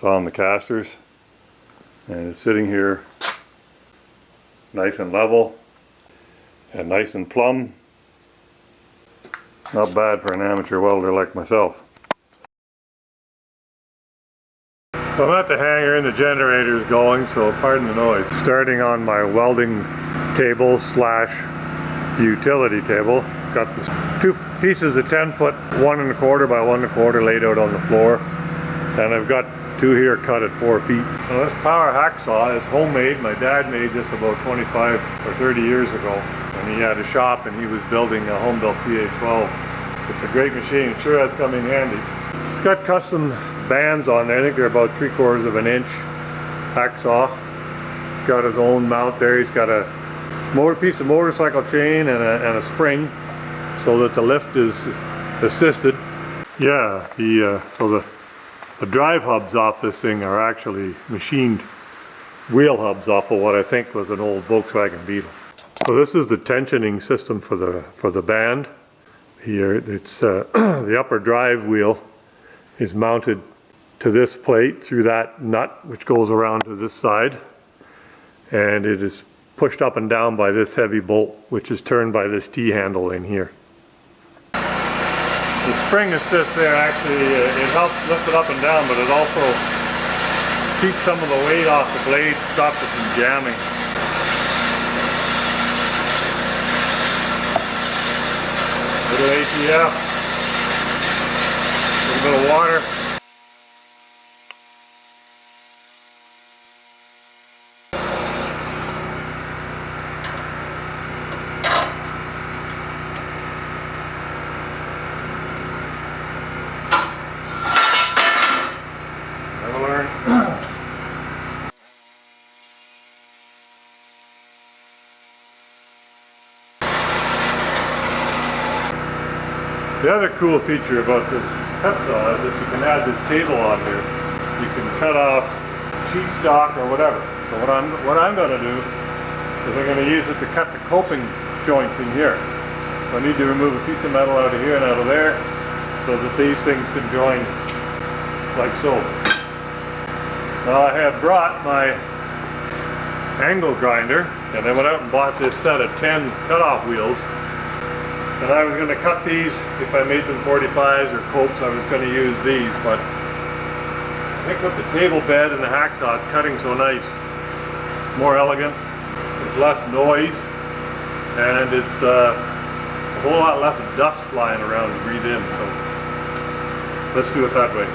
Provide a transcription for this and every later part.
It's on the casters and it's sitting here nice and level and nice and plumb. Not bad for an amateur welder like myself. So I'm at the hangar and the generator's going, so pardon the noise. Starting on my welding table slash utility table. Got this two pieces of 10-foot 1 1/4 by 1 1/4 laid out on the floor. And I've got two here cut at 4 feet. So this power hacksaw is homemade. My dad made this about 25 or 30 years ago. And he had a shop and he was building a home-built PA12. It's a great machine. It sure has come in handy. It's got custom bands on there. I think they're about 3/4 of an inch hacksaw. He's got his own mount there. He's got a piece of motorcycle chain and a spring so that the lift is assisted. Yeah, so the drive hubs off this thing are actually machined wheel hubs off of what I think was an old Volkswagen Beetle. So this is the tensioning system for the band. Here, it's the upper drive wheel is mounted to this plate through that nut which goes around to this side, and it is pushed up and down by this heavy bolt which is turned by this T-handle in here. The spring assist there actually it helps lift it up and down, but it also keeps some of the weight off the blade, stops it from jamming. Little ATF, a little bit of water. Never learn. The other cool feature about this cut saw is that you can add this table on here. You can cut off sheet stock or whatever. So what I'm going to do is I'm going to use it to cut the coping joints in here. So I need to remove a piece of metal out of here and out of there so that these things can join like so. Now I have brought my angle grinder and I went out and bought this set of 10 cutoff wheels. And I was going to cut these, if I made them 45s or copes, I was going to use these, but I think with the table bed and the hacksaw, it's cutting so nice. It's more elegant, there's less noise, and it's a whole lot less dust flying around to breathe in, so let's do it that way.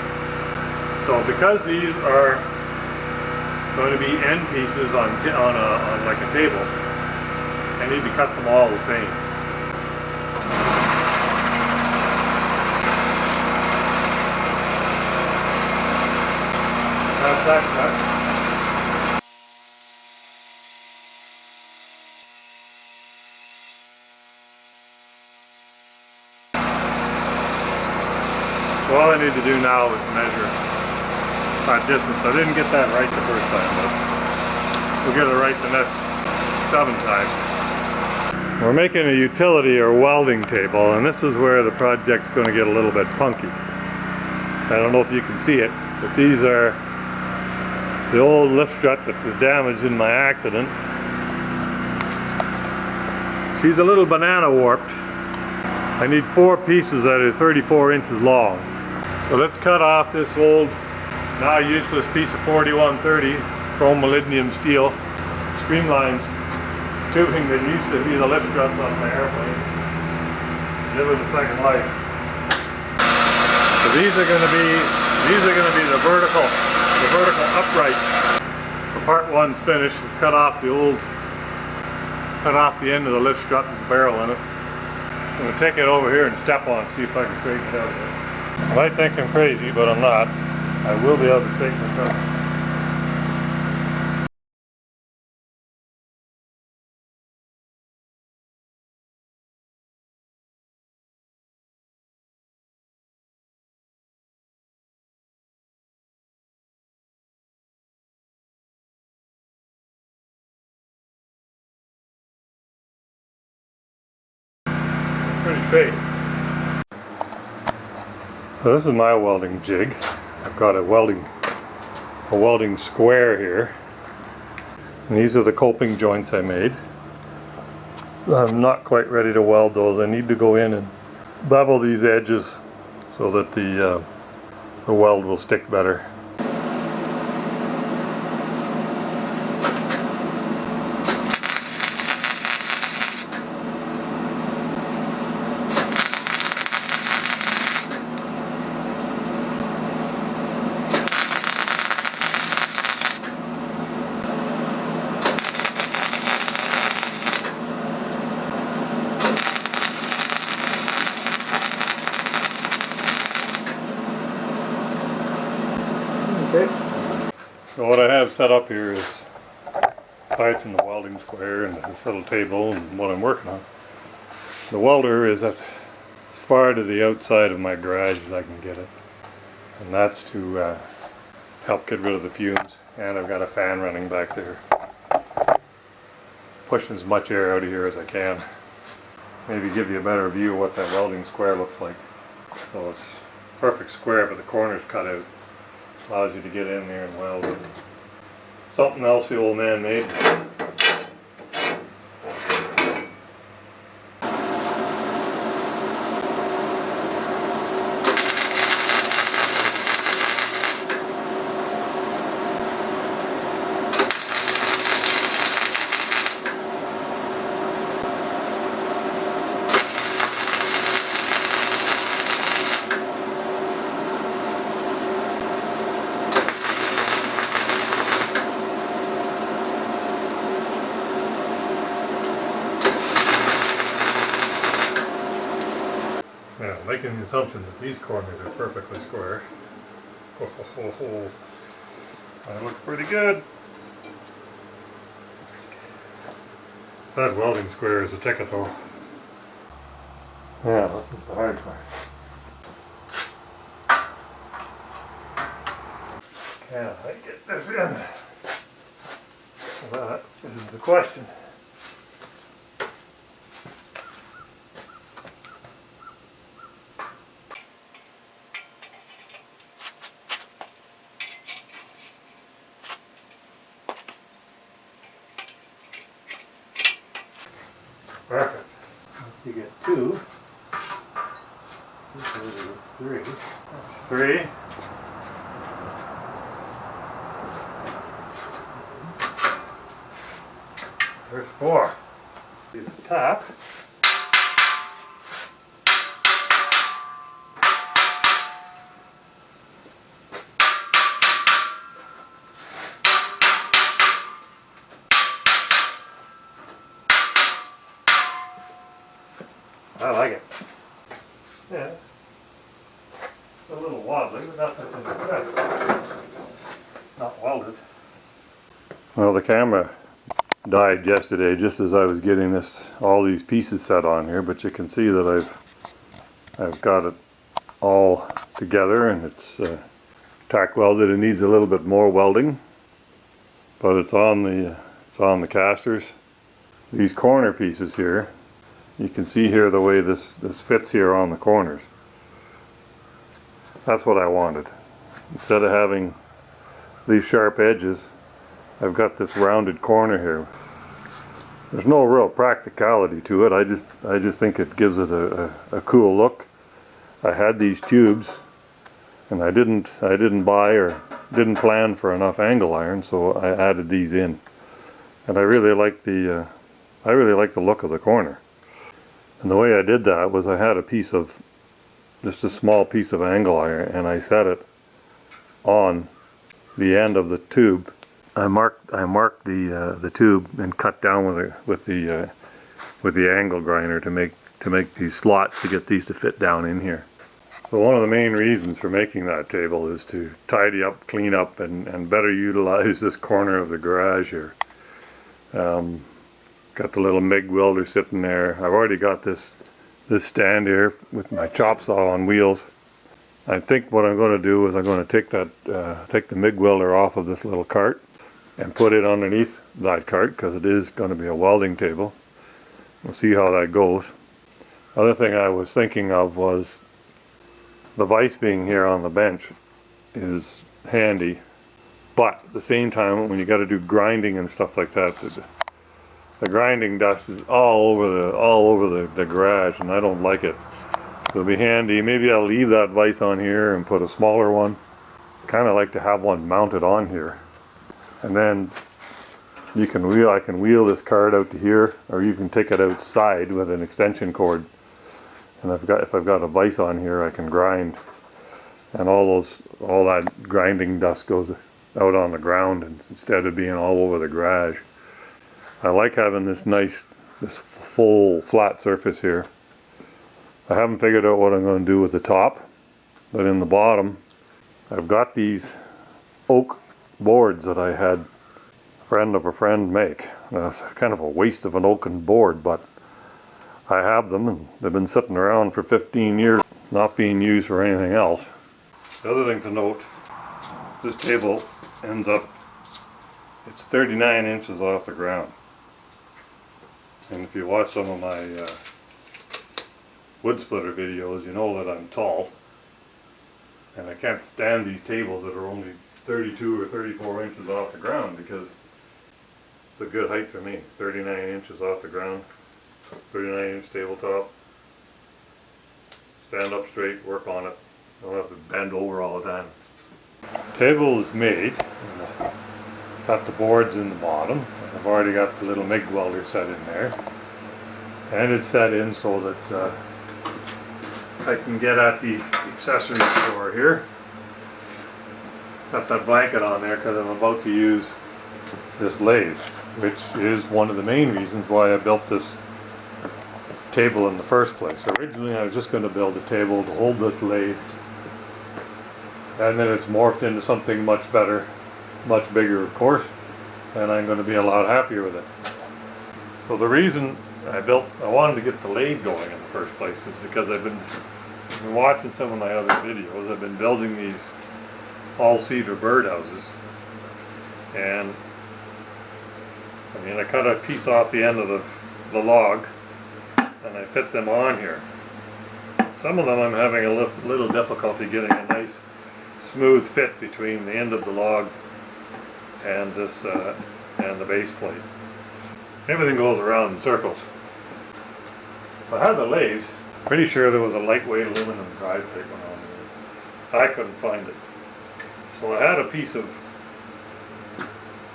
So because these are going to be end pieces on like a table, I need to cut them all the same. That's that cut. So all I need to do now is measure that distance. I didn't get that right the first time, but we'll get it right the next 7 times. We're making a utility or welding table, and this is where the project's going to get a little bit punky. I don't know if you can see it, but these are the old lift strut that was damaged in my accident. She's a little banana warped. I need 4 pieces that are 34 inches long. So let's cut off this old, now useless piece of 4130 chrome molybdenum steel streamlines tubing that used to be the lift struts on my airplane. Give it a second life. So these are going to be the vertical upright. The part 1's finished. We've cut off the end of the lift strut with the barrel in it. I'm going to take it over here and step on it, see if I can straighten it out. I might think I'm crazy, but I'm not. I will be able to straighten this out. Pretty straight. So this is my welding jig. I've got a welding a welding square here. And these are the coping joints I made. I'm not quite ready to weld those. I need to go in and bevel these edges so that the weld will stick better. Okay. So what I have set up here is, aside from the welding square and this little table and what I'm working on, the welder is as far to the outside of my garage as I can get it. And that's to help get rid of the fumes. And I've got a fan running back there, pushing as much air out of here as I can. Maybe give you a better view of what that welding square looks like. So it's perfect square, but the corner's cut out. Allows you to get in there and weld it. Something else the old man made. Yeah, making the assumption that these corners are perfectly square. That looks pretty good. That welding square is a ticket though. Yeah, this is the hard part. Can I get this in? Well, that is the question. Perfect. You get two. Three. That's three. There's four. See the top. I like it. Yeah. It's a little wobbly, but nothing. Not welded. Well, the camera died yesterday just as I was getting all these pieces set on here, but you can see that I've got it all together and it's tack welded. It needs a little bit more welding, but it's on the casters. These corner pieces here, you can see here the way this fits here on the corners. That's what I wanted. Instead of having these sharp edges, I've got this rounded corner here. There's no real practicality to it. I just think it gives it a cool look. I had these tubes, and I didn't buy or didn't plan for enough angle iron, so I added these in. And I really like the look of the corner. And the way I did that was I had just a small piece of angle iron, and I set it on the end of the tube. I marked the tube and cut down with the angle grinder to make these slots to get these to fit down in here. So one of the main reasons for making that table is to tidy up, clean up, and better utilize this corner of the garage here. Got the little MIG welder sitting there. I've already got this stand here with my chop saw on wheels. I think what I'm going to do is I'm going to take the MIG welder off of this little cart and put it underneath that cart, because it is going to be a welding table. We'll see how that goes. Other thing I was thinking of was the vise being here on the bench is handy. But at the same time, when you got to do grinding and stuff like that, the grinding dust is all over the garage, and I don't like it. So it'll be handy. Maybe I'll leave that vise on here and put a smaller one. Kind of like to have one mounted on here, and then I can wheel this card out to here, or you can take it outside with an extension cord. And if I've got a vise on here, I can grind, and all that grinding dust goes out on the ground instead of being all over the garage. I like having this full flat surface here. I haven't figured out what I'm going to do with the top, but in the bottom I've got these oak boards that I had a friend of a friend make. Now, it's kind of a waste of an oaken board, but I have them, and they've been sitting around for 15 years, not being used for anything else. The other thing to note, this table ends up, it's 39 inches off the ground. And if you watch some of my wood splitter videos, you know that I'm tall. And I can't stand these tables that are only 32 or 34 inches off the ground, because it's a good height for me. 39 inches off the ground, 39-inch tabletop. Stand up straight, work on it. Don't have to bend over all the time. Table is made. Got the boards in the bottom. I've already got the little MIG welder set in there. And it's set in so that I can get at the accessory store here. Got that blanket on there because I'm about to use this lathe, which is one of the main reasons why I built this table in the first place. Originally I was just going to build a table to hold this lathe, and then it's morphed into something much better, much bigger of course, and I'm going to be a lot happier with it. So the reason I wanted to get the lathe going in the first place is because I've been watching some of my other videos. I've been building these all cedar birdhouses, and I cut a piece off the end of the log and I fit them on here. Some of them I'm having a little difficulty getting a nice smooth fit between the end of the log and this and the base plate. Everything goes around in circles. If I had the lathe, pretty sure there was a lightweight aluminum drive plate went on there. I couldn't find it. So I had a piece of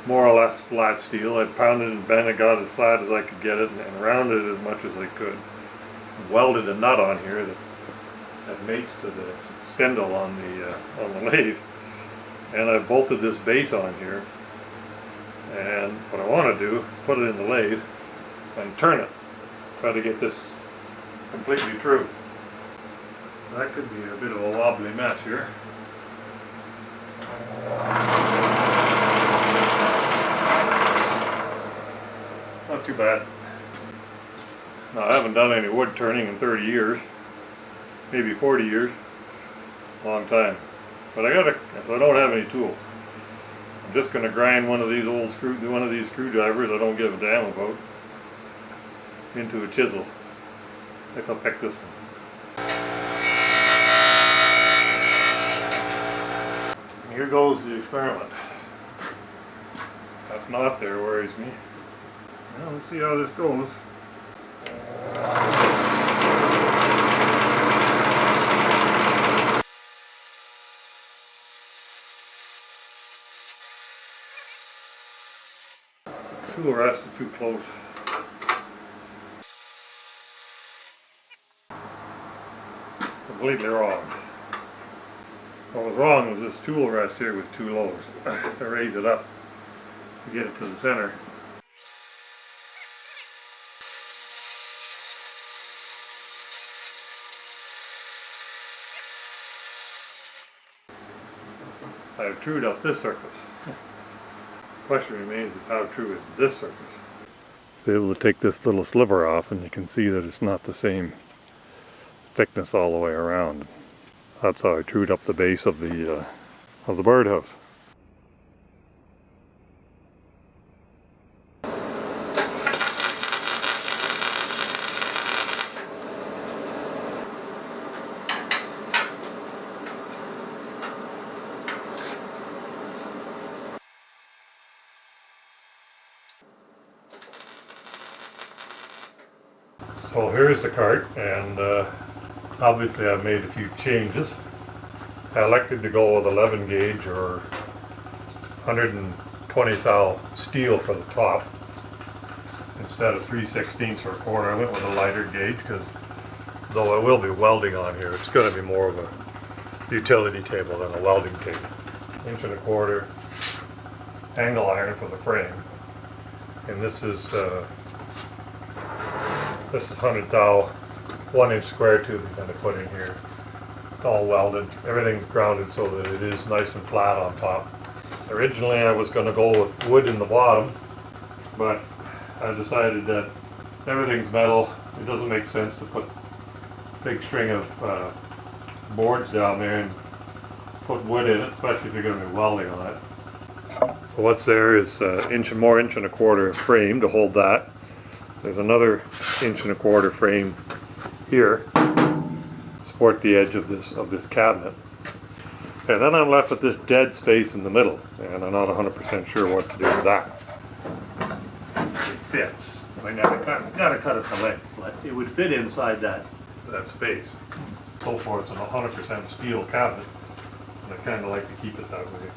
more or less flat steel. I pounded and bent it, got as flat as I could get it, and rounded it as much as I could. Welded a nut on here that mates to the spindle on the lathe. And I bolted this base on here. And what I want to do is put it in the lathe and turn it. Try to get this completely true. That could be a bit of a wobbly mess here. Not too bad. Now, I haven't done any wood turning in 30 years, maybe 40 years, long time. But if I don't have any tools, I'm just going to grind one of these screwdrivers I don't give a damn about into a chisel. I think I'll pick this one. Here goes the experiment. That knot there worries me. Well, let's see how this goes. Tool rest is too close. Completely wrong. What was wrong was this tool rest here was too low. So I have to raise it up to get it to the center. I've trued up this surface. The question remains is how true is this surface? Be able to take this little sliver off, and you can see that it's not the same thickness all the way around. That's how I trued up the base of the birdhouse. So here's the cart, and obviously I've made a few changes. I elected to go with 11 gauge or 120 thou steel for the top instead of 3/16 or a quarter. I went with a lighter gauge because though I will be welding on here, it's going to be more of a utility table than a welding table. 1.25" angle iron for the frame, and this is 100 thou 1-inch square tube I'm going to put in here. It's all welded. Everything's grounded so that it is nice and flat on top. Originally I was going to go with wood in the bottom, but I decided that everything's metal. It doesn't make sense to put a big string of boards down there and put wood in it, especially if you're going to be welding on it. So what's there is inch and a quarter frame to hold that. There's another 1.25" frame here to support the edge of this cabinet. And then I'm left with this dead space in the middle, and I'm not 100% sure what to do with that. It fits. I mean, I gotta cut it to length, but it would fit inside that space. So far, it's an 100% steel cabinet, and I kind of like to keep it that way.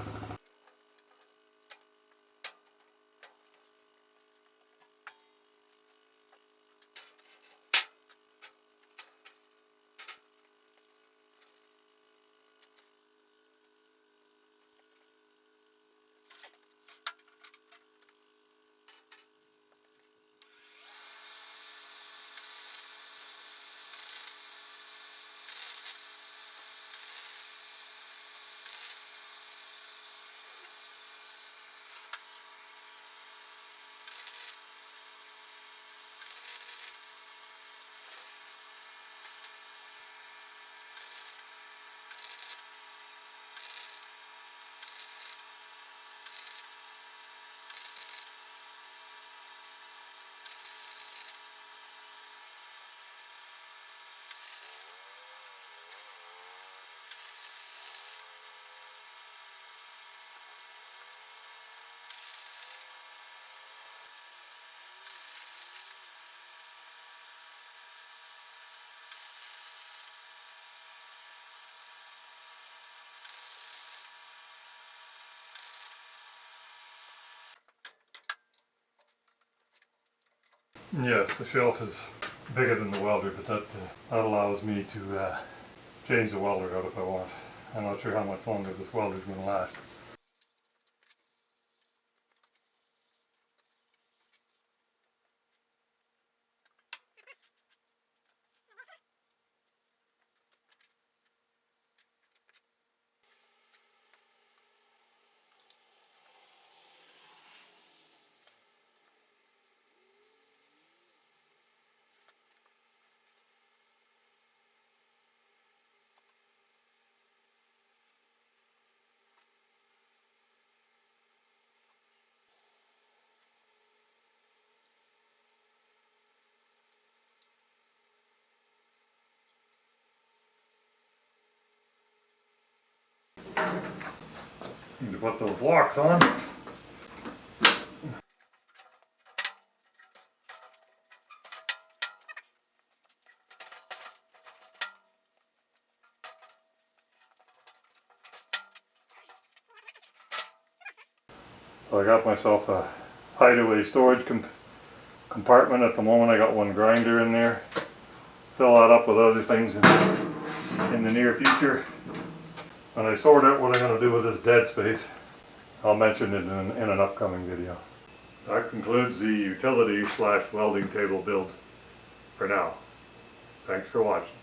Yes, the shelf is bigger than the welder, but that allows me to change the welder out if I want. I'm not sure how much longer this welder is going to last. Need to put those locks on. So I got myself a hideaway storage compartment at the moment. I got one grinder in there. Fill that up with other things in the near future. When I sort out what I'm going to do with this dead space, I'll mention it in an upcoming video. That concludes the utility/welding table build for now. Thanks for watching.